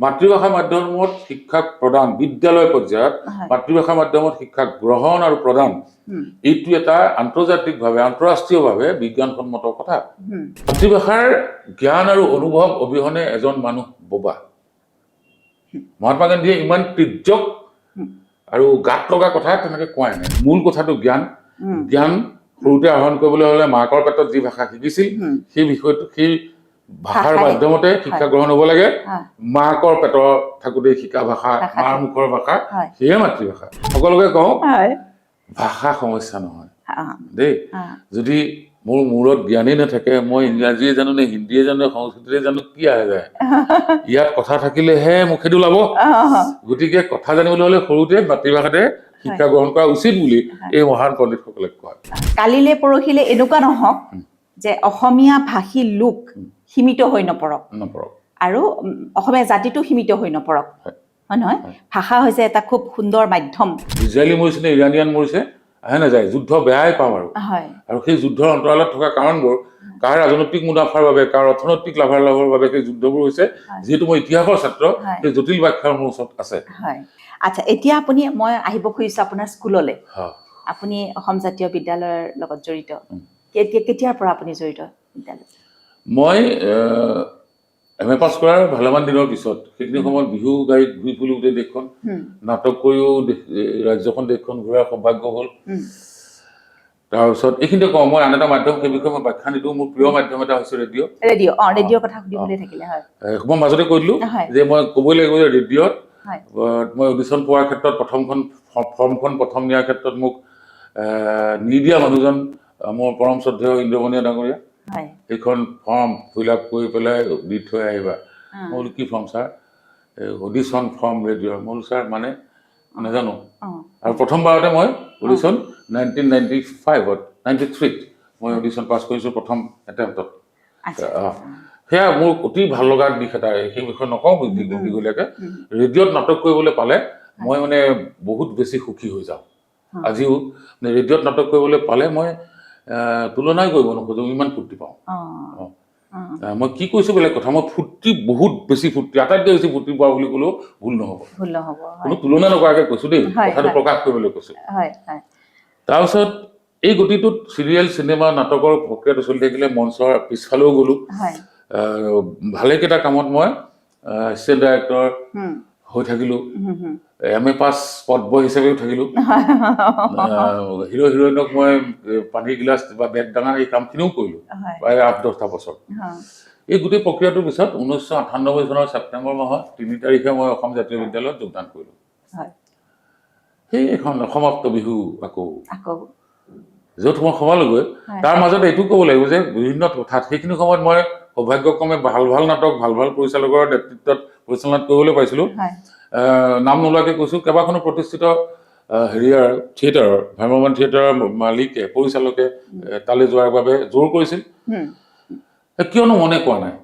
মাতৃভাষা মাধ্যমত শিক্ষা প্ৰদান বিদ্যালয় পৰ্যায়ত মাতৃভাষা মাধ্যমত শিক্ষা গ্ৰহণ আৰু প্ৰদান এইটো এটা আন্তৰ্জাতিকভাৱে আন্তঃৰাষ্ট্ৰীয়ভাৱে বিজ্ঞানসন্মত কথা মাতৃভাষাৰ জ্ঞান আৰু অনুভৱ অবিহনে এজন মানুহ বোবা মহাত্মা গান্ধীয়ে ইমান তিৰ্যক আৰু গাত লগা কথা তেনেকৈ কোৱাই নাই মূল কথাটো জ্ঞান জ্ঞান সৰুতে আহৰণ কৰিবলৈ হ'লে মাকৰ পেটত যি ভাষা শিকিছিল সেই বিষয়টো সেই ভাষাৰ মাধ্যমতে শিক্ষা গ্ৰহণ হ'ব লাগে মাকৰ পেটৰ থাকোঁতে শিকা ভাষা মাৰ মুখৰ ভাষা সেয়ে মাতৃভাষা সকলোকে কওঁ ভাষা সমস্যা নহয় দেই যদি মোৰ মূৰত জ্ঞানেই নাথাকে মই ইংৰাজীয়ে জানো নে হিন্দীয়ে জানো সংস্কৃতিয়ে জানো কি আহে যায় ইয়াত কথা থাকিলেহে মুখেদি ওলাব গতিকে কথা জানিবলৈ হ'লে সৰুতে মাতৃভাষাতে শিক্ষা গ্ৰহণ কৰা উচিত বুলি এই মহান পণ্ডিতসকলে কয় কালিলে পৰহিলে এনেকুৱা নহওক যে অসমীয়া ভাষী লোক সীমিত হৈ নপৰক আৰু অসমীয়া জাতিটো সীমিত হৈ নপৰক হয় নহয় ভাষা হৈছে এটা খুব সুন্দৰ মাধ্যম ইজৰাইলী মৰিছে নে ইৰাণিয়ান মৰিছে আহে নাযায় যুদ্ধ বেয়াই পাওঁ আৰু সেই যুদ্ধৰ অন্তৰালত থকা কাৰণবোৰ কাৰ ৰাজনৈতিক মুনাফাৰ বাবে কাৰ অৰ্থনৈতিক লাভালাভৰ বাবে সেই যুদ্ধবোৰ হৈছে যিহেতু মই ইতিহাসৰ ছাত্ৰ সেই জটিল ব্যাখ্যাৰ মোৰ ওচৰত আছে আচ্ছা এতিয়া আপুনি মই আহিব খুজিছোঁ আপোনাৰ স্কুললৈ আপুনি অসম জাতীয় বিদ্যালয়ৰ লগত জড়িত কেতিয়াৰ পৰা আপুনি জড়িত বিদ্যালয় মই এম এ পাছ কৰাৰ ভালেমান দিনৰ পিছত সেইখিনি সময়ত বিহু গাড়ীত ঘূৰি ফুৰি গোটেই দেশখন নাটক কৰিও ৰাজ্যখন দেশখন ঘূৰাৰ সৌভাগ্য হ'ল তাৰপিছত এইখিনিতে কওঁ মই আন এটা মাধ্যম সেই বিষয়ে মই ব্যাখ্যা নিদিওঁ মোৰ প্ৰিয় মাধ্যম এটা হৈছে ৰেডিঅ' কথা সুধিবলৈ থাকিলে মই মাজতে কৈ দিলোঁ যে মই ক'বই লাগিব যে ৰেডিঅ'ত মই অডিশ্যন পোৱাৰ ক্ষেত্ৰত ফৰ্মখন প্ৰথম নিয়াৰ ক্ষেত্ৰত মোক নিদিয়া মানুহজন মোৰ পৰম শ্ৰদ্ধেয় ইন্দ্ৰমণীয়া ডাঙৰীয়া এইখন ফৰ্ম ফিল আপ কৰি পেলাই দি থৈ আহিবা মই বোলো কি ফৰ্ম ছাৰ অডিশ্যন ফৰ্ম ৰেডিঅ'ৰ মই বোলো ছাৰ মানে নাজানো আৰু প্ৰথমবাৰতে মই অডিশ্যন 1995ত 93ত মই অডিশ্যন পাছ কৰিছোঁ প্ৰথম এটেম্পটত সেয়া মোৰ অতি ভাল লগা দিশ এটা সেই বিষয়ে নকওঁ দীঘলীয়াকৈ ৰেডিঅ'ত নাটক কৰিবলৈ পালে মই মানে বহুত বেছি সুখী হৈ যাওঁ আজিও ৰেডিঅ'ত নাটক কৰিবলৈ পালে মই তুলনাই কৰিব নোখোজো ইমান ফূৰ্তি পাওঁ মই কি কৈছোঁ বেলেগ কথা মই ফূৰ্তি বহুত বেছি ফূৰ্তি আটাইতকৈ বেছি ফূৰ্তি পোৱা বুলি ক'লেও ভুল নহ'ব কোনো তুলনা নকৰাকৈ কৈছোঁ দেই কথাটো প্ৰকাশ কৰিবলৈ কৈছোঁ তাৰপিছত এই গতিটোত চিৰিয়েল চিনেমা নাটকৰ প্ৰক্ৰিয়াটো চলি থাকিলে মঞ্চৰ পিছফালেও গ'লোঁ ভালেকেইটা কামত মই এছিষ্টেণ্ট ডাইৰেক্টৰ হৈ থাকিলোঁ এম এ পাছ পদবয় হিচাপেও থাকিলোঁ হিৰ' হিৰইনক মই পানীৰ গিলাচ বা বেগ ডাঙৰ এই কামখিনিও কৰিলোঁ প্ৰায় 8-10টা বছৰ এই গোটেই প্ৰক্ৰিয়াটোৰ পিছত 1998 চনৰ ছেপ্টেম্বৰ মাহত 3 তাৰিখে মই অসম জাতীয় বিদ্যালয়ত যোগদান কৰিলোঁ সেই এখন সমাপ্ত বিহু আকৌ য'ত মই সোমালোগৈ তাৰ মাজত এইটো ক'ব লাগিব যে বিভিন্ন কথাত সেইখিনি সময়ত মই সৌভাগ্যক্ৰমে ভাল ভাল নাটক ভাল ভাল পৰিচালকৰ নেতৃত্বত পৰিচালনা কৰিবলৈ পাইছিলোঁ নাম নোলোৱাকৈ কৈছোঁ কেইবাখনো প্ৰতিষ্ঠিত হেৰিয়াৰ থিয়েটাৰৰ ভ্ৰাম্যমাণ থিয়েটাৰৰ মালিকে পৰিচালকে তালৈ যোৱাৰ বাবে জোৰ কৰিছিল কিয়নো মনে কোৱা নাই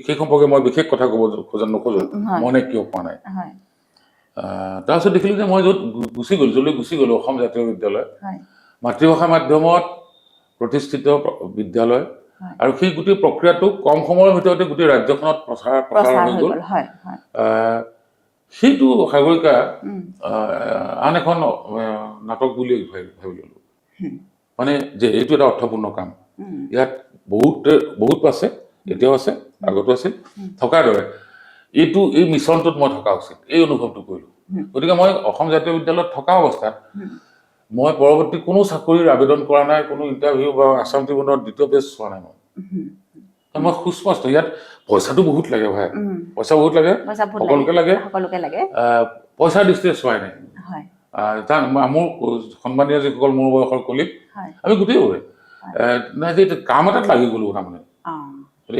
সেই সম্পৰ্কে মই বিশেষ কথা ক'ব নোখোজো মনে কিয় কোৱা নাই তাৰপিছত দেখিলোঁ যে মই য'ত গুচি গ'লোঁ অসম জাতীয় বিদ্যালয় মাতৃভাষা মাধ্যমত প্ৰতিষ্ঠিত বিদ্যালয় আৰু সেই গোটেই প্ৰক্ৰিয়াটো কম সময়ৰ ভিতৰতে গোটেই ৰাজ্যখনত প্ৰচাৰ হৈ গ'ল সেইটো সাগৰিকা আন এখন নাটক বুলি ভাবি ল'লোঁ মানে যে এইটো এটা অৰ্থপূৰ্ণ কাম ইয়াত বহুত আছে এতিয়াও আছে আগতো আছিল থকাৰ দৰে এই মিছনটোত মই থকা উচিত এই অনুভৱটো কৰিলোঁ গতিকে মই অসম জাতীয় বিদ্যালয়ত থকা অৱস্থাত মই পৰৱৰ্তী কোনো চাকৰিৰ আবেদন কৰা নাই কোনো ইণ্টাৰভিউ বা আছাম ট্ৰিবিউনৰ দ্বিতীয় পেজ চোৱা নাই মই সুস্পষ্ট ইয়াত পইচাটো বহুত লাগে ভাই পইচা বহুত লাগে সকলোকে লাগে পইচাৰ দৃষ্টিৰে চোৱাই নাই মোৰ সন্মানীয় যিসকল মোৰ বয়সৰ কলিগ আমি গোটেইবোৰে নাই যে কাম এটাত লাগি গ'লোঁ তাৰমানে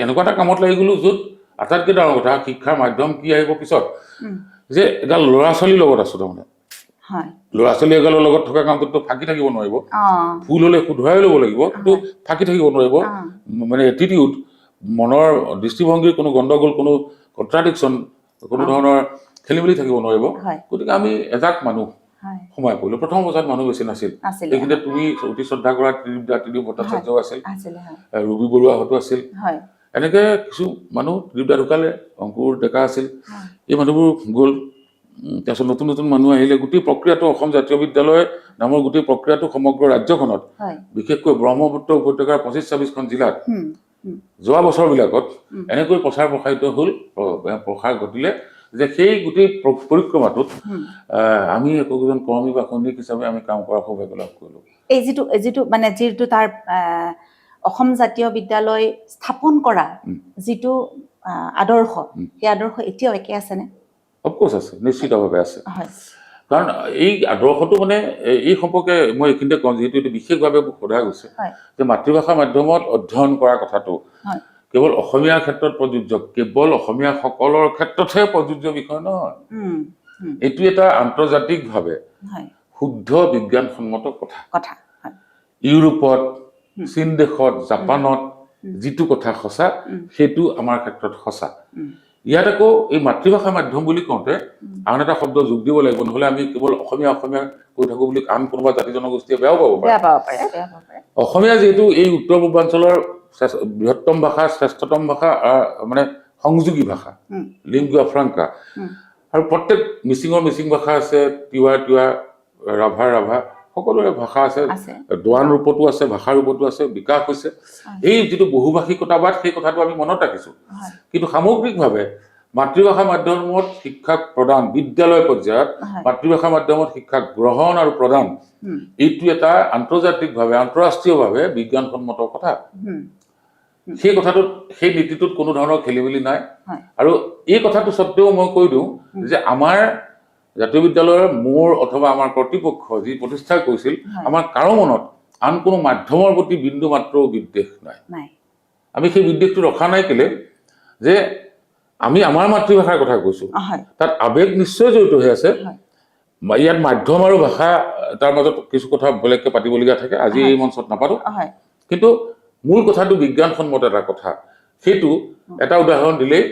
এনেকুৱা এটা কামত লাগি গ'লোঁ য'ত আটাইতকৈ ডাঙৰ কথা শিক্ষাৰ মাধ্যম কি আহিব পিছত যে এডাল ল'ৰা ছোৱালীৰ লগত আছোঁ তাৰমানে ল'ৰা ছোৱালী এগালৰ লগত থকা কামটোতো ফাঁকি থাকিব নোৱাৰিব ভুল হ'লে শুধৰাই ল'ব লাগিব কিন্তু ফাঁকি থাকিব নোৱাৰিব মানে এটিটিউড মনৰ দৃষ্টিভংগীৰ কোনো গণ্ডগোল কোনো কণ্ট্ৰাডিকশ্যন কোনো ধৰণৰ খেলি মেলি থাকিব নোৱাৰিব গতিকে আমি এজাক মানুহ সোমাই পৰিলোঁ প্ৰথম অৱস্থাত মানুহ বেছি নাছিল এইখিনিতে তুমি অতি শ্ৰদ্ধা কৰা ত্ৰিদীপ ভট্টাচাৰ্য আছিল ৰুবি বৰুৱাহঁতো আছিল এনেকৈ কিছু মানুহ দুটা ঢুকালে, অংকুৰ ডেকা আছিল, এই মানুহবোৰ গ'ল। তাৰপিছত নতুন নতুন মানুহ আহিলে। গোটেই প্ৰক্ৰিয়াটো অসম জাতীয় বিদ্যালয় নামৰ গোটেই প্ৰক্ৰিয়াটো সমগ্ৰ ৰাজ্যখনত, বিশেষকৈ ব্ৰহ্মপুত্ৰ উপত্যকাৰ 25-26খন জিলাত যোৱা বছৰবিলাকত এনেকৈ প্ৰচাৰ প্ৰসাৰিত হ'ল, প্ৰসাৰ ঘটিলে যে সেই গোটেই পৰিক্ৰমাটোত আমি একোজন কৰ্মী বা সৈনিক হিচাপে আমি কাম কৰাৰ সৌভাগ্য লাভ কৰিলোঁ। এই যিটো মানে যিটো তাৰ অসম জাতীয় বিদ্যালয় স্থাপন কৰা যিটো আদৰ্শ, সেই আদৰ্শ এতিয়াও একে আছেনে? অফক'ৰ্চ আছে, নিশ্চিতভাৱে আছে। কাৰণ এই আদৰ্শটো মানে এই সম্পৰ্কে মই এইখিনিতে কওঁ, যিহেতু এইটো বিশেষভাৱে মোক সোধা গৈছে যে মাতৃভাষা মাধ্যমত অধ্যয়ন কৰা কথাটো কেৱল অসমীয়াৰ ক্ষেত্ৰত প্ৰযোজ্য, কেৱল অসমীয়াসকলৰ ক্ষেত্ৰতহে প্ৰযোজ্য বিষয় নহয়। এইটো এটা আন্তৰ্জাতিকভাৱে শুদ্ধ বিজ্ঞানসন্মত কথা। ইউৰোপত, চীন দেশত, জাপানত যিটো কথা সঁচা, সেইটো আমাৰ ক্ষেত্ৰত সঁচা। ইয়াত আকৌ এই মাতৃভাষা মাধ্যম বুলি কওঁতে আন এটা শব্দ যোগ দিব লাগিব, নহ'লে আমি কেৱল অসমীয়া কৈ থাকোঁ বুলি আন কোনোবা জাতি জনগোষ্ঠীয়ে বেয়াও পাব পাৰে। অসমীয়া যিহেতু এই উত্তৰ পূৰ্বাঞ্চলৰ বৃহত্তম ভাষা, শ্ৰেষ্ঠতম ভাষা, মানে সংযোগী ভাষা, লিংগুয়া ফ্ৰাংকা, আৰু প্ৰত্যেক মিচিং ভাষা আছে, তিৱা, ৰাভা, সকলোৰে ভাষা আছে, দোৱান ৰূপতো আছে, ভাষাৰ ৰূপতো আছে, বিকাশ হৈছে। এই যিটো বহুভাষিকতাবাদ, সেই কথাটো আমি মনত ৰাখিছোঁ। কিন্তু সামগ্ৰিকভাৱে মাতৃভাষা মাধ্যমত শিক্ষা প্ৰদান, বিদ্যালয় পৰ্যায়ত মাতৃভাষা মাধ্যমত শিক্ষা গ্ৰহণ আৰু প্ৰদান, এইটো এটা আন্তৰ্জাতিকভাৱে, আন্তঃৰাষ্ট্ৰীয়ভাৱে বিজ্ঞানসন্মত কথা। সেই কথাটোত, সেই নীতিটোত কোনো ধৰণৰ খেলি মেলি নাই। আৰু এই কথাটো স্বত্বেও মই কৈ দিওঁ যে আমাৰ জাতীয় বিদ্যালয়ৰ মোৰ অথবা আমাৰ কৰ্তৃপক্ষ যি প্ৰতিষ্ঠা কৰিছিল, আমাৰ কাৰো মনত আন কোনো মাধ্যমৰ প্ৰতি বিন্দু মাত্ৰও বিদ্বেষ নাই। আমি সেই বিদ্বেষটো ৰখা নাই কেলে যে আমি আমাৰ মাতৃভাষাৰ কথা কৈছোঁ, তাত আৱেগ নিশ্চয় জড়িত হৈ আছে। ইয়াত মাধ্যম আৰু ভাষা তাৰ মাজত কিছু কথা বেলেগকৈ পাতিবলগীয়া থাকে, আজি এই মঞ্চত নাপাতো। কিন্তু মূল কথাটো বিজ্ঞানসন্মত এটা কথা। সেইটো এটা উদাহৰণ দিলেই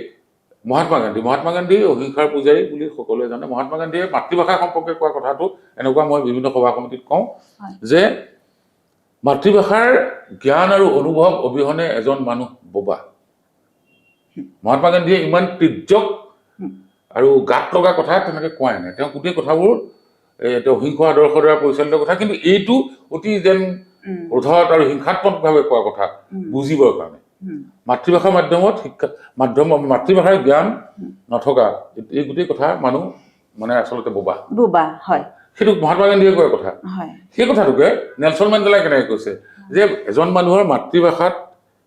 মহাত্মা গান্ধী অহিংসাৰ পূজাৰী বুলি সকলোৱে জানে। মহাত্মা গান্ধীয়ে মাতৃভাষা সম্পৰ্কে কোৱা কথাটো এনেকুৱা, মই বিভিন্ন সভা সমিতিত কওঁ যে মাতৃভাষাৰ জ্ঞান আৰু অনুভৱ অবিহনে এজন মানুহ বোবা। মহাত্মা গান্ধীয়ে ইমান তিৰ্যক আৰু গাত লগা কথা তেনেকৈ কোৱাই নাই। তেওঁ গোটেই কথাবোৰ অহিংস আদৰ্শৰ দ্বাৰা পৰিচালিত কথা, কিন্তু এইটো অতি যেন ক্ৰোধত আৰু হিংসাত্মকভাৱে কোৱা কথা বুজিবৰ কাৰণে। মাতৃভাষা মাধ্যমত মাতৃভাষাৰ জ্ঞান নথকা এই গোটেই কথা মানুহ মানে আচলতে বোবা। সেইটো মহাত্মা গান্ধীয়ে কোৱা কথা। সেই কথাটোকে নেলছন মেণ্ডেলাই কেনেকৈ কৈছে যে এজন মানুহৰ মাতৃভাষাত,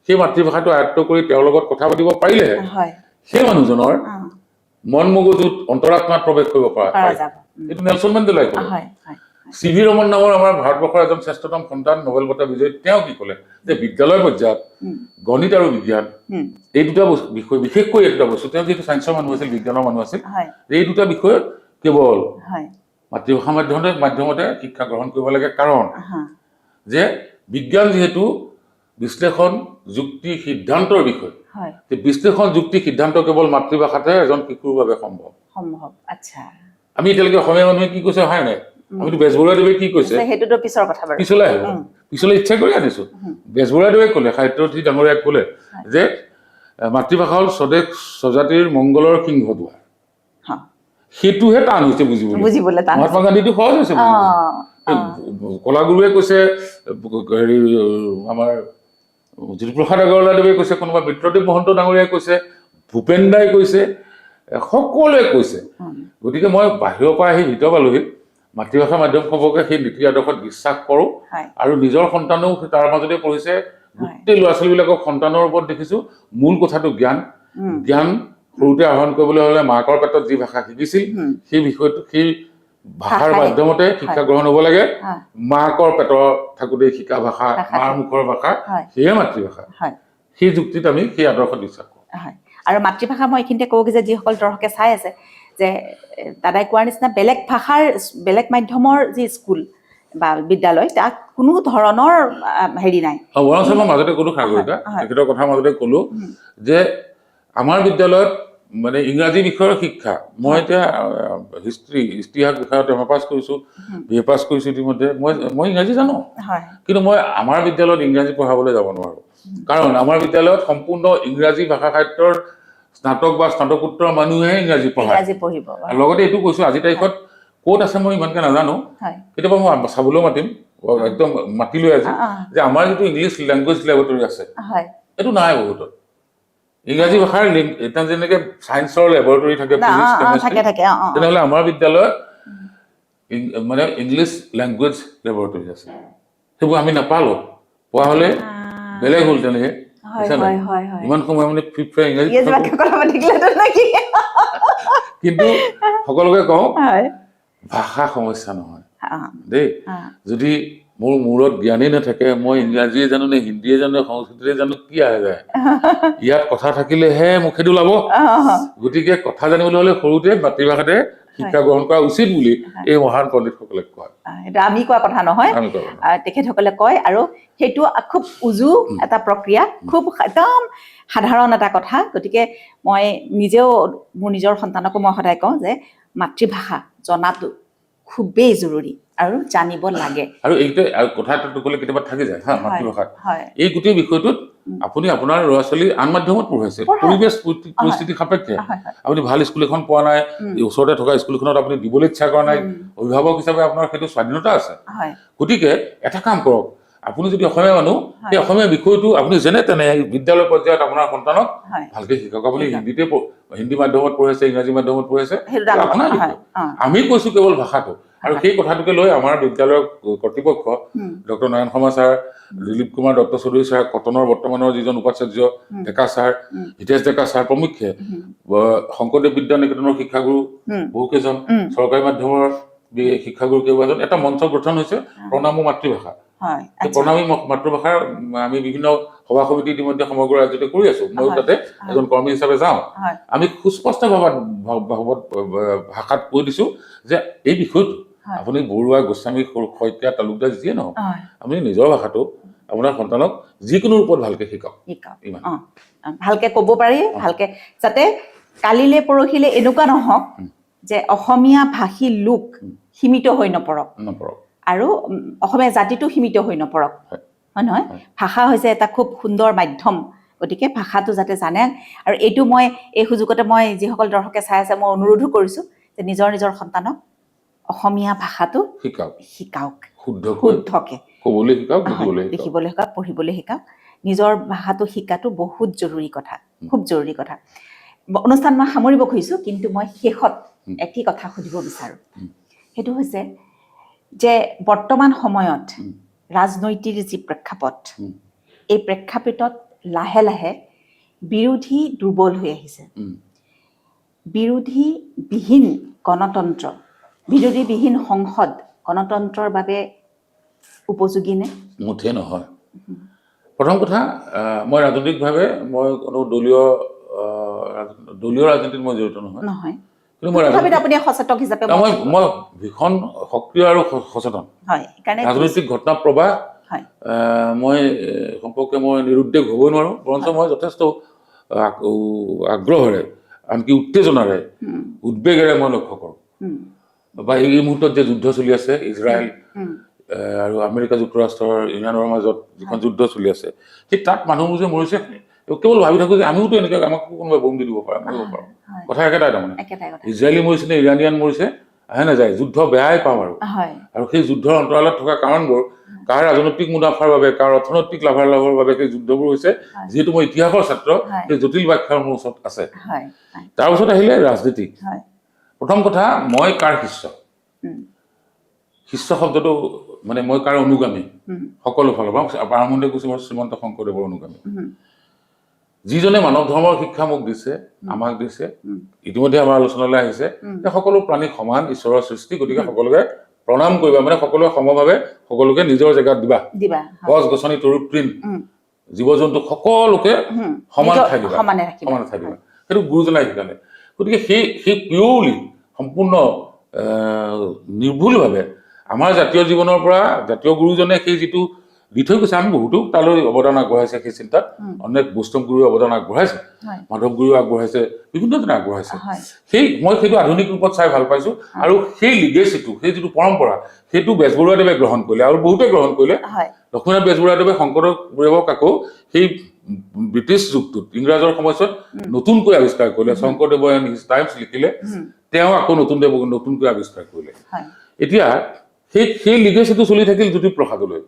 সেই মাতৃভাষাটো আয়ত্ব কৰি তেওঁৰ লগত কথা পাতিব পাৰিলেহে সেই মানুহজনৰ মন মগজুত, অন্তৰাত্মাত প্ৰৱেশ কৰিব পৰা যায়। এইটো নেলছন মেণ্ডেলাই ক'লে। চি.ভি. ৰমন নামৰ আমাৰ ভাৰতবৰ্ষৰ এজন শ্ৰেষ্ঠতম সন্তান, নোবেল বঁটা বিজয়ী, তেওঁ কি ক'লে যে বিদ্যালয় পৰ্যায়ত গণিত আৰু বিজ্ঞান এই দুটা বিষয়, বিশেষকৈ এই দুটা বস্তু, তেওঁ যিহেতু ছায়েন্সৰ মানুহ আছিল, বিজ্ঞানৰ মানুহ আছিল, এই দুটা বিষয়ত কেৱল মাতৃভাষা মাধ্যমতে শিক্ষা গ্ৰহণ কৰিব লাগে। কাৰণ যে বিজ্ঞান যিহেতু বিশ্লেষণ, যুক্তি, সিদ্ধান্তৰ বিষয়, বিশ্লেষণ, যুক্তি, সিদ্ধান্ত কেৱল মাতৃভাষাতে এজন শিশুৰ বাবে সম্ভৱ। আমি এতিয়ালৈকে অসমীয়া মানুহে কি কৈছে অহাই নাই। আমিতো বেজবৰুৱাদেৱে কি কৈছে পিছলৈ আহিব, পিছলৈ ইচ্ছা কৰি আনিছো। বেজবৰুৱাদেৱে ক'লে, সাহিত্যৰথী ডাঙৰীয়াক ক'লে যে মাতৃভাষা হ'ল স্বদেশ স্বজাতিৰ মংগলৰ সিংহদ্বাৰ। সেইটোহে টান হৈছে বুজিবলৈ। মহাত্মা গান্ধীটো সহজ হৈছে বুজিবলৈ। কলাগুৰুৱে কৈছে, হেৰি আমাৰ জ্যোতিপ্ৰসাদ আগৰৱালাদেৱে কৈছে, কোনোবা মিত্ৰদেৱ মহন্ত ডাঙৰীয়াই কৈছে, ভূপেন দাই কৈছে, সকলোৱে কৈছে। গতিকে মই বাহিৰৰ পৰা আহি ভিতৰ পালোহি, মাতৃভাষা মাধ্যম সম্পৰ্কে সেই নীতি আদৰ্শত বিশ্বাস কৰোঁ আৰু নিজৰ সন্তানেও তাৰ মাজতে পঢ়িছে। গোটেই ল'ৰা ছোৱালীবিলাকক সন্তানৰ ওপৰত দেখিছোঁ মূল কথাটো জ্ঞান। সৰুতে আহৰণ কৰিবলৈ হ'লে মাকৰ পেটত যি ভাষা শিকিছিল, সেই বিষয়টো, সেই ভাষাৰ মাধ্যমতে শিক্ষা গ্ৰহণ হ'ব লাগে। মাকৰ পেটৰ থাকোঁতে শিকা ভাষা, মাৰ মুখৰ ভাষা, সেয়ে মাতৃভাষা। সেই যুক্তিত আমি সেই আদৰ্শত বিশ্বাস কৰোঁ। আৰু মাতৃভাষা মই এইখিনিতে ক'ব যে যিসকল দৰ্শকে চাই আছে, যে দাদাই কোৱাৰ নিচিনা বেলেগ মাধ্যমৰ যি স্কুল বা বিদ্যালয়, তাত কোনো ধৰণৰ হেৰি নাই। বৰঞ্চ মই মাজতে ক'লো, সাগৰিকা তেখেতৰ কথাৰ মাজতে ক'লো যে আমাৰ বিদ্যালয়ত মানে ইংৰাজী বিষয়ৰ শিক্ষা, মই এতিয়া ইতিহাস বিষয়ত এম এ পাছ কৰিছোঁ, বি এ পাছ কৰিছোঁ ইতিমধ্যে। মই ইংৰাজী জানো, কিন্তু মই আমাৰ বিদ্যালয়ত ইংৰাজী পঢ়াবলৈ যাব নোৱাৰোঁ। কাৰণ আমাৰ বিদ্যালয়ত সম্পূৰ্ণ ইংৰাজী ভাষা সাহিত্যৰ স্নাতক বা স্নাতকোত্তৰ মানুহে ইংৰাজী পঢ়ায়। আৰু লগতে এইটো কৈছোঁ, আজিৰ তাৰিখত ক'ত আছে মই ইমানকৈ নাজানো, কেতিয়াবা মই চাবলৈ মাতিম, একদম মাতি লৈ আজি যে আমাৰ যিটো ইংলিছ লেংগুৱেজ লেবৰেটৰী আছে এইটো নাই বহুতত। ইংৰাজী ভাষাৰ এতিয়া যেনেকৈ ছায়েন্সৰ লেবৰেটৰী থাকে, ফিজিক্স, কেমেষ্ট্ৰি, তেনেহ'লে আমাৰ বিদ্যালয়ত মানে ইংলিছ লেংগুৱেজ লেবৰেটৰী আছে। সেইবোৰ আমি নাপালোঁ। পোৱা হ'লে বেলেগ হ'ল তেনেকৈ। ইমান সময় মানে ফিফ্ট ইংৰাজী, কিন্তু সকলোকে কওঁ ভাষা সমস্যা নহয় দেই। যদি মোৰ মূৰত জ্ঞানেই নাথাকে, মই ইংৰাজীয়ে জানো নে হিন্দীয়ে জানো নে সংস্কৃতিয়ে জানো, কি আহে যায়? ইয়াত কথা থাকিলেহে মুখেদি ওলাব। গতিকে কথা জানিবলৈ হ'লে সৰুতে মাতৃভাষাতে শিক্ষা গ্ৰহণ কৰা উচিত বুলি এই মহান পণ্ডিতসকলে কয়। সেইটো আমি কোৱা কথা নহয়, তেখেতসকলে কয়। আৰু সেইটো খুব উজু এটা প্ৰক্ৰিয়া, খুব একদম সাধাৰণ এটা কথা। গতিকে মই নিজেও মোৰ নিজৰ সন্তানকো মই সদায় কওঁ যে মাতৃভাষা জনাটো খুবেই জৰুৰী আৰু জানিব লাগে। আৰু এইটো কথা এটা ক'লে কেতিয়াবা থাকি যায় হা, মাতৃভাষাত এই গোটেই বিষয়টোত আপুনি আপোনাৰ ল'ৰা ছোৱালী আন মাধ্যমত পঢ়াইছে, পৰিৱেশ পৰিস্থিতি সাপেক্ষে। আপুনি ভাল স্কুল এখন পোৱা নাই, ওচৰতে থকা স্কুলখনত আপুনি দিবলৈ ইচ্ছা কৰা নাই, অভিভাৱক হিচাপে আপোনাৰ সেইটো স্বাধীনতা আছে। গতিকে এটা কাম কৰক, আপুনি যদি অসমীয়া মানুহ, সেই অসমীয়া বিষয়টো আপুনি যেনে তেনে বিদ্যালয় পৰ্যায়ত আপোনাৰ সন্তানক ভালকে শিকাওক। আপুনি হিন্দী মাধ্যমত পঢ়াইছে, ইংৰাজী মাধ্যমত পঢ়াইছে, আপোনাৰ বিষয়। আমি কৈছোঁ কেৱল ভাষাটো। আৰু সেই কথাটোকে লৈ আমাৰ বিদ্যালয়ৰ কৰ্তৃপক্ষ ডক্টৰ নয়ন শৰ্মা ছাৰ, দিলীপ কুমাৰ দত্ত চৌধুৰী ছাৰ, কটনৰ বৰ্তমানৰ যিজন উপাচাৰ্য ডেকা ছাৰ, হিতেশ ডেকা ছাৰ প্ৰমুখ্যে, শংকৰদেৱ বিদ্যা নিকেতনৰ শিক্ষাগুৰু বহুকেইজন, চৰকাৰী মাধ্যমৰ শিক্ষাগুৰু কেইবাজন, এটা মঞ্চ গঠন হৈছে প্ৰণামী মাতৃভাষা। প্ৰণামী মাতৃভাষাৰ আমি বিভিন্ন সভা সমিতি ইতিমধ্যে সমগ্ৰ ৰাজ্যতে কৰি আছো। ময়ো তাতে এজন কৰ্মী হিচাপে যাওঁ। আমি সুস্পষ্ট ভাষাত কৈ দিছো যে এই বিষয়টো আপুনি বৰুৱা, গোস্বামী, শইকীয়া, তালুকদাৰ যিয়ে নহওক, আপুনি নিজৰ ভাষাটো আপোনাৰ সন্তানক যিকোনো ৰূপত ভালকে শিকাওক। ভালকে ক'ব পাৰি, ভালকে, যাতে কালিলে পৰহিলে এনেকুৱা নহওক যে অসমীয়া ভাষী লোক সীমিত হৈ নপৰক আৰু অসমীয়া জাতিটো সীমিত হৈ নপৰক, হয় নহয়? ভাষা হৈছে এটা খুব সুন্দৰ মাধ্যম। গতিকে ভাষাটো যাতে জানে। আৰু এইটো মই এই সুযোগতে মই যিসকল দৰ্শকে চাই আছে, মই অনুৰোধো কৰিছোঁ যে নিজৰ নিজৰ সন্তানক অসমীয়া ভাষাটো শিকাওক, শুদ্ধকে ক'বলৈ শিকাওক, লিখিবলৈ শিকাওক, পঢ়িবলৈ শিকাওক। নিজৰ ভাষাটো শিকাটো বহুত জৰুৰী কথা, খুব জৰুৰী কথা। অনুষ্ঠান মই সামৰিব খুজিছোঁ, কিন্তু মই শেষত এটি কথা সুধিব বিচাৰোঁ। সেইটো হৈছে যে বৰ্তমান সময়ত ৰাজনৈতিক যি প্ৰেক্ষাপট, এই প্ৰেক্ষাপটত লাহে লাহে বিৰোধী দুৰ্বল হৈ আহিছে। বিৰোধীবিহীন গণতন্ত্ৰ, বিৰোধীবিহীন সংসদ গণতন্ত্ৰৰ বাবে উপযোগী নে? মুঠেই নহয়। প্ৰথম কথা, মই ৰাজনৈতিকভাৱে মই কোনো দলীয় ৰাজনীতিত মই জড়িত নহয়। কিন্তু মই ভীষণ সক্ৰিয় আৰু সচেতন। ৰাজনৈতিক ঘটনা প্ৰবাহ মই সম্পৰ্কে মই নিৰুদ্বেগ হ'ব নোৱাৰোঁ, বৰঞ্চ মই যথেষ্ট আগ্ৰহেৰে, আনকি উত্তেজনাৰে, উদ্বেগেৰে মই লক্ষ্য কৰোঁ। বা এই মুহূৰ্তত যে যুদ্ধ চলি আছে ইজৰাইল আৰু আমেৰিকা যুক্তৰাষ্ট্ৰৰ ইৰাণৰ মাজত যিখন যুদ্ধ চলি আছে, সেই তাত মানুহবোৰ যে মৰিছে, কেৱল ভাবি থাকোঁ যে আমিওতো এনেকৈ আমাকো কোনোবাই বম দি দিব পাৰে, মৰিব পাৰোঁ। কথা একেটাই তাৰমানে, ইজৰাইলী মৰিছে নে ইৰাণিয়ান মৰিছে আহে নাযায়, যুদ্ধ বেয়াই পাওঁ আৰু সেই যুদ্ধৰ অন্তৰালত থকা কাৰণবোৰ কাৰ ৰাজনৈতিক মুনাফাৰ বাবে, কাৰ অৰ্থনৈতিক লাভালাভৰ বাবে সেই যুদ্ধবোৰ হৈছে, যিহেতু মই ইতিহাসৰ ছাত্ৰ, সেই জটিল ব্যাখ্যাৰ মোৰ ওচৰত আছে। তাৰপিছত আহিলে ৰাজনীতি। প্ৰথম কথা, মই কাৰ শিষ্য? শিষ্য শব্দটো মানে মই কাৰ অনুগামী? সকলো ফালৰ পৰা আৰম্ভণিতে কৈছোঁ মই শ্ৰীমন্ত শংকৰদেৱৰ অনুগামী। যিজনে মানৱ ধৰ্মৰ শিক্ষা মোক দিছে, আমাক দিছে, ইতিমধ্যে আমাৰ আলোচনালৈ আহিছে যে সকলো প্ৰাণী সমান, ঈশ্বৰৰ সৃষ্টি, গতিকে সকলোকে প্ৰণাম কৰিবা, মানে সকলোৱে সমভাৱে সকলোকে নিজৰ জেগাত দিবা। গছ গছনি তৰু তৃণ জীৱ জন্তু সকলোকে সমান ঠাই দিবা, সেইটো গুৰুজনাই শিকালে। গতিকে সেই পিয়ৰলি সম্পূৰ্ণ নিৰ্ভুলভাৱে আমাৰ জাতীয় জীৱনৰ পৰা জাতীয় গুৰুজনে সেই যিটো দি থৈ গৈছে। আমি বহুতো তালৈ অৱদান আগবঢ়াইছে, সেই চিন্তাত অনেক বৈষ্ণৱ গুৰুৱে অৱদান আগবঢ়াইছে, মাধৱ গুৰুৱে আগবঢ়াইছে, বিভিন্নজনে আগবঢ়াইছে। মই সেইটো আধুনিক ৰূপত চাই ভাল পাইছো। আৰু সেই লিগেচিটো, সেই যিটো পৰম্পৰা, সেইটো বেজবৰুৱাদেৱে গ্ৰহণ কৰিলে আৰু বহুতে গ্ৰহণ কৰিলে। লক্ষ্মীনাথ বেজবৰুৱাদেৱে শংকৰদেৱক আকৌ সেই ব্ৰিটিছ যুগটোত, ইংৰাজৰ সময়ছোৱাত নতুনকৈ আৱিষ্কাৰ কৰিলে। শংকৰদেৱে হিজ টাইমছ লিখিলে, তেওঁ আকৌ নতুনকৈ আৱিষ্কাৰ কৰিলে। এতিয়া সেই লিগেচিটো চলি থাকিল জ্যোতিপ্ৰসাদলৈ।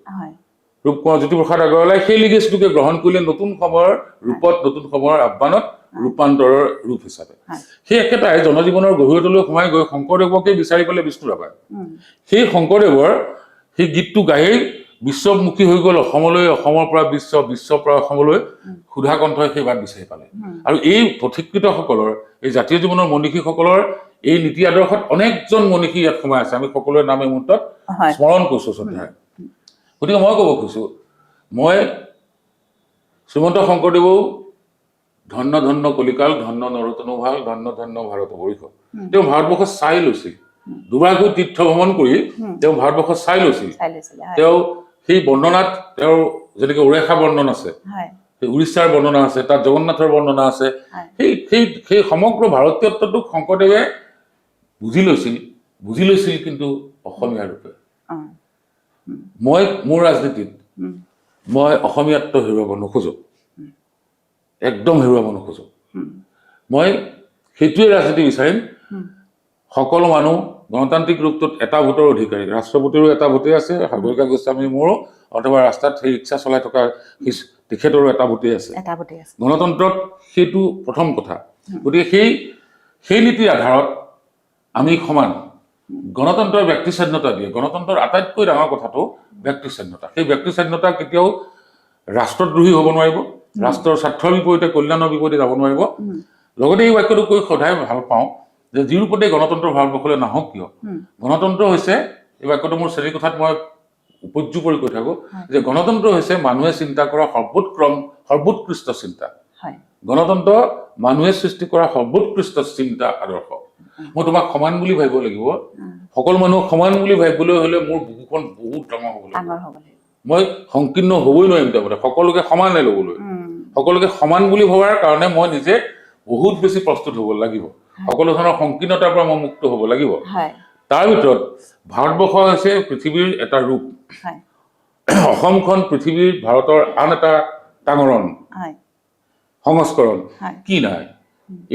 ৰূপকোঁৱৰ জ্যোতিপ্ৰসাদ আগৰৱালাই সেই লিগেচিটোকে গ্ৰহণ কৰিলে নতুন সময়ৰ ৰূপত, নতুন সময়ৰ আহ্বানত, ৰূপান্তৰৰ ৰূপ হিচাপে। সেই একেটাই জনজীৱনৰ গভীৰতলৈ সোমাই গৈ শংকৰদেৱকে বিচাৰি পেলাই বিষ্ণুৰাভাই সেই শংকৰদেৱৰ সেই গীতটো গায়েই বিশ্বমুখী হৈ গ'ল অসমলৈ, অসমৰ পৰা বিশ্ব, বিশ্বৰ পৰা অসমলৈ সুধা কণ্ঠই সেই বাট বিচাৰি পালে। আৰু এই পথিকৃতসকলৰ, এই জাতীয় জীৱনৰ মনীষীসকলৰ এই নীতি আদৰ্শত অনেকজন মনীষী ইয়াত সোমাই আছে। আমি সকলোৰে নাম এই মুহূৰ্তত স্মৰণ কৰিছো শ্ৰদ্ধাৰে। গতিকে মই ক'ব খুজিছো, মই শ্ৰীমন্ত শংকৰদেৱও ধন্য ধন্য কলিকাল, ধন্য নৰোত্তম ভাল, ধন্য ধন্য ভাৰতবৰ্ষ। তেওঁ ভাৰতবৰ্ষ চাই লৈছিল, দুবাৰকৈ তীৰ্থ ভ্ৰমণ কৰি তেওঁ ভাৰতবৰ্ষ চাই লৈছিল। তেওঁ সেই বৰ্ণনাত, তেওঁৰ যেনেকৈ উৰেষা বৰ্ণন আছে, উৰিষ্যাৰ বৰ্ণনা আছে, তাত জগন্নাথৰ বৰ্ণনা আছে, সেই সমগ্ৰ ভাৰতীয়ত্বটোক শংকৰদেৱে বুজি লৈছিল কিন্তু অসমীয়া ৰূপে। মই মোৰ ৰাজনীতিত মই অসমীয়াত্ব হেৰুৱাব নোখোজো, একদম হেৰুৱাব নোখোজো। মই সেইটোৱে ৰাজনীতি বিচাৰিম, সকলো মানুহ গণতান্ত্ৰিক ৰূপটোত এটা ভোটৰ অধিকাৰী। ৰাষ্ট্ৰপতিৰো এটা ভোটেই আছে, সাগৰিকা গোস্বামী মোৰো, অথবা ৰাস্তাত সেই ৰিক্সা চলাই থকা তেখেতৰো এটা ভোটেই আছে। গণতন্ত্ৰত সেইটো প্ৰথম কথা। গতিকে সেই নীতিৰ আধাৰত আমি সমান। গণতন্ত্ৰৰ ব্যক্তি স্বাধীনতা দিয়ে। গণতন্ত্ৰৰ আটাইতকৈ ডাঙৰ কথাটো ব্যক্তি স্বাধীনতা। সেই ব্যক্তি স্বাধীনতা কেতিয়াও ৰাষ্ট্ৰদ্ৰোহী হ'ব নোৱাৰিব, ৰাষ্ট্ৰৰ স্বাৰ্থৰ বিপৰীতে, কল্যাণৰ বিপৰীতে যাব নোৱাৰিব। লগতে এই বাক্যটো কৈ সদায় ভাল পাওঁ যে যি ৰূপতে গণতন্ত্ৰ ভাৰতবৰ্ষলৈ নাহক কিয়, গণতন্ত্ৰ হৈছে, এই বাক্যটো মোৰ শ্ৰেণীকোঠাত মই উপযোগ কৰি কৈ থাকো যে গণতন্ত্ৰ হৈছে মানুহে চিন্তা কৰা সৰ্বোৎকৃষ্ট চিন্তা। গণতন্ত্ৰ মানুহে সৃষ্টি কৰা সৰ্বোৎকৃষ্ট চিন্তা আদৰ্শ। মই তোমাক সমান বুলি ভাবিব লাগিব। সকলো মানুহক সমান বুলি ভাবিবলৈ হলে মোৰ বুকুখন বহুত ডাঙৰ হ'ব লাগিব। মই সংকীৰ্ণ হ'বই নোৱাৰিম তাৰমানে সকলোকে সমানে ল'বলৈ। সকলোকে সমান বুলি ভবাৰ কাৰণে মই নিজে বহুত বেছি প্ৰস্তুত হ'ব লাগিব। সকলো ধৰণৰ সংকীৰ্ণতাৰ পৰা মই মুক্ত হ'ব লাগিব। তাৰ ভিতৰত ভাৰতবৰ্ষ হৈছে পৃথিৱীৰ এটা ৰূপ। অসমখন পৃথিৱীৰ ভাৰতৰ আন এটা ডাঙৰণ, সংস্কৰণ কি নাই।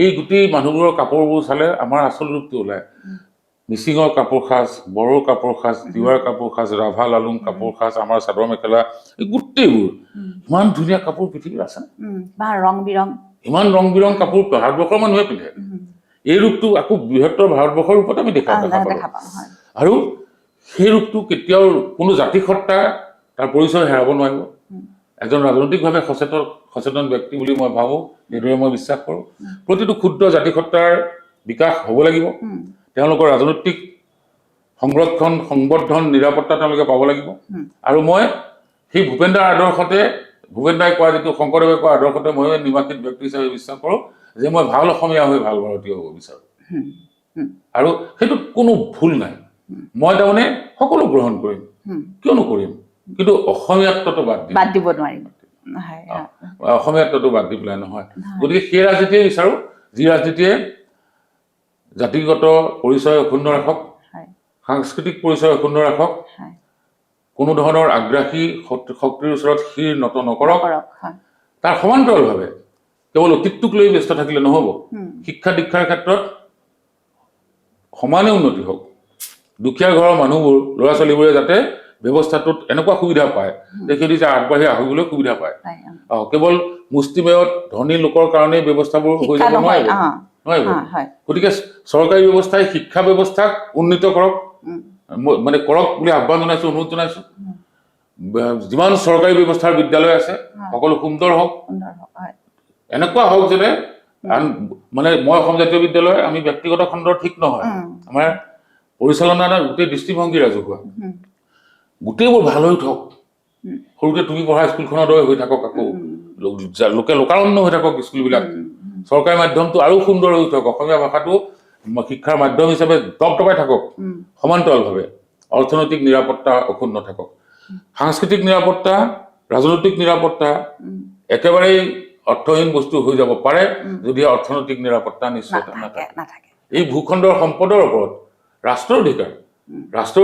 এই গোটেই মানুহবোৰৰ কাপোৰবোৰ চালে আমাৰ আচল ৰূপটো ওলায়। মিচিঙৰ কাপোৰ সাজ, বড়োৰ কাপোৰ সাজ, তিৱাৰ কাপোৰ সাজ, ৰাভা লালুং কাপোৰ সাজ, আমাৰ চাদৰ মেখেলা, এই গোটেইবোৰ ইমান ধুনীয়া কাপোৰ পৃথিৱীত আছে। ইমান ৰং বিৰং কাপোৰ ভাৰতবৰ্ষৰ মানুহে পিন্ধে। এই ৰূপটো আকৌ বৃহত্তৰ ভাৰতবৰ্ষৰ ৰূপত আমি দেখা পাওঁ। আৰু সেই ৰূপটো কেতিয়াও কোনো জাতি সত্তা তাৰ পৰিচয় হেৰাব নোৱাৰিব। এজন ৰাজনৈতিকভাৱে সচেতন ব্যক্তি বুলি মই ভাবোঁ, সেইদৰে মই বিশ্বাস কৰোঁ। প্ৰতিটো ক্ষুদ্ৰ জাতি সত্তাৰ বিকাশ হ'ব লাগিব। তেওঁলোকৰ ৰাজনৈতিক সংৰক্ষণ, সংবৰ্ধন, নিৰাপত্তা তেওঁলোকে পাব লাগিব। আৰু মই সেই ভূপেন দাৰ আদৰ্শতে, ভূপেন দাই কোৱা যিটো শংকৰদেৱে কোৱা আদৰ্শতে মই নিৰ্বাচিত ব্যক্তি হিচাপে বিশ্বাস কৰোঁ যে মই ভাল অসমীয়া হৈ ভাল ভাৰতীয় হ'ব বিচাৰোঁ। আৰু সেইটোত কোনো ভুল নাই। মই তাৰমানে সকলো গ্ৰহণ কৰিম, কিয় নকৰিম, কিন্তু অসমীয়াত্বটো বাদ দিব নোৱাৰিম। অসমীয়াত্বটো বাদ দি পেলাই নহয়। গতিকে সেই ৰাজনীতিয়ে বিচাৰোঁ, যি ৰাজনীতিয়ে জাতিগত পৰিচয় অক্ষুণ্ণ ৰাখক, সাংস্কৃতিক পৰিচয় অক্ষুণ্ণ ৰাখক, কোনো ধৰণৰ আগ্ৰাসী শক্তিৰ ওচৰত শিৰ নত নকৰক। তাৰ সমান্তৰালভাৱে কেৱল অতীতটোক লৈ ব্যস্ত থাকিলে নহ'ব। শিক্ষা দীক্ষাৰ ক্ষেত্ৰত সমানে উন্নতি হওক। দুখীয়া ঘৰৰ মানুহবোৰ, ল'ৰা ছোৱালীবোৰে যাতে ব্যৱস্থাটোত এনেকুৱা সুবিধা পায় যে সিহঁতি যে আগবাঢ়ি আহিবলৈ সুবিধা পায়। কেৱল মুষ্টিমেয়ত ধনী লোকৰ কাৰণেই ব্যৱস্থাবোৰ হৈ যাব নোৱাৰিব। গতিকে চৰকাৰী ব্যৱস্থাই শিক্ষা ব্যৱস্থাক উন্নীত কৰক, মানে কৰক বুলি আহ্বান জনাইছো, অনুৰোধ জনাইছো। যিমান চৰকাৰী ব্যৱস্থাৰ বিদ্যালয় আছে সকলো সুন্দৰ হওক, এনেকুৱা হওক যেনে মানে মই অসম জাতীয় বিদ্যালয়, আমি ব্যক্তিগত খণ্ডৰ ঠিক নহয়, আমাৰ পৰিচালনাৰ গোটেই দৃষ্টিভংগী ৰাজহুৱা, গোটেইবোৰ ভাল হৈ উঠক। সৰুতে তুমি পঢ়া স্কুলখনৰ দৰে হৈ থাকক, আকৌ লোকে লোকাৰণ্য হৈ থাকক স্কুলবিলাক। চৰকাৰী মাধ্যমটো আৰু সুন্দৰ হৈ উঠক, অসমীয়া ভাষাটো শিক্ষাৰ মাধ্যম হিচাপে দপদপাই থাকক সমান্তৰালভাৱে, অৰ্থনৈতিক নিৰাপত্তা অক্ষুণ্ণ থাকক। সাংস্কৃতিক নিৰাপত্তা, ৰাজনৈতিক নিৰাপত্তা একেবাৰেই অৰ্থহীন বস্তু হৈ যাব পাৰে যদি অৰ্থনৈতিক নিৰাপত্তা নিশ্চয়তা নাথাকে। এই ভূখণ্ডৰ সম্পদৰ ওপৰত ৰাষ্ট্ৰৰ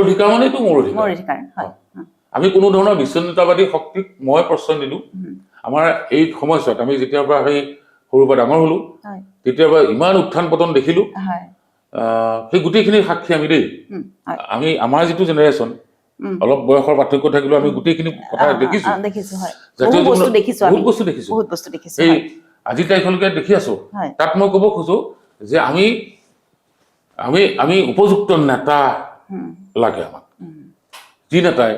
অধিকাৰ মানেতো মোৰ অধিকাৰ। আমি কোনো ধৰণৰ বিচ্ছিন্নতাবাদী শক্তিক মই প্ৰশ্ৰয় নিদিওঁ। আমাৰ এই সময়ছোৱাত আমি যেতিয়াৰ পৰা সেই সৰুৰ পৰা ডাঙৰ হলো তেতিয়াৰ পৰা ইমান উত্থান পতন দেখিলো, সেই গোটেইখিনি সাক্ষী আমি দেই। আমাৰ যিটো জেনেৰেশ্যন, অলপ বয়সৰ পাৰ্থক্য থাকিলেও আমি গোটেইখিনি কথা দেখিছো, বহুত বস্তু দেখিছো। এই আজিৰ তাৰিখলৈকে দেখি আছো। তাত মই ক'ব খোজো যে আমি উপযুক্ত নেতা লাগে আমাক, যি নেতাই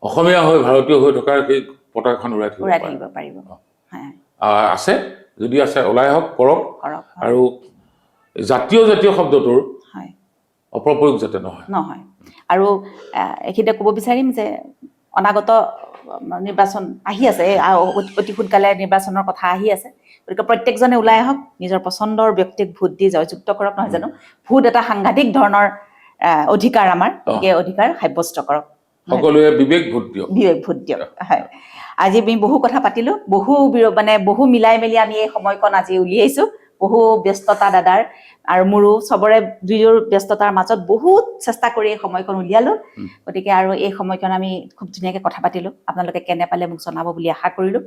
অসমীয়া হৈ ভাৰতীয় হৈ থকাৰ সেই পতাকাখন উৰাই থাকিব পাৰিব। আছে যদি আছে ওলাই আহক, কৰক। আৰু জাতীয় শব্দটোৰ অপপ্ৰয়োগ যাতে নহয়। আৰু এইখিনিতে ক'ব বিচাৰিম যে অনাগত নিৰ্বাচন আহি আছে, অতি সোনকালে নিৰ্বাচনৰ কথা আহি আছে। গতিকে প্ৰত্যেকজনে ওলাই আহক, নিজৰ পচন্দৰ ব্যক্তিক ভোট দি জয়যুক্ত কৰক। নহয় জানো, ভোট এটা সাংঘাতিক ধৰণৰ অধিকাৰ, আমাৰ এই অধিকাৰ সাব্যস্ত কৰক। সকলোৱে বিবেক ভোট দিয়ক। হয়, আজি আমি বহু কথা পাতিলো, বহু মিলাই মেলি আমি এই সময়কণ আজি উলিয়াইছো। বহু ব্যস্ততা দাদাৰ আৰু মোৰো, চবৰে দুয়োৰ ব্যস্ততাৰ মাজত বহুত চেষ্টা কৰি এই সময়কণ উলিয়ালো। গতিকে আৰু এই সময়কণ আমি খুব ধুনীয়াকৈ কথা পাতিলো। আপোনালোকে কেনে পালে মোক জনাব বুলি আশা কৰিলো।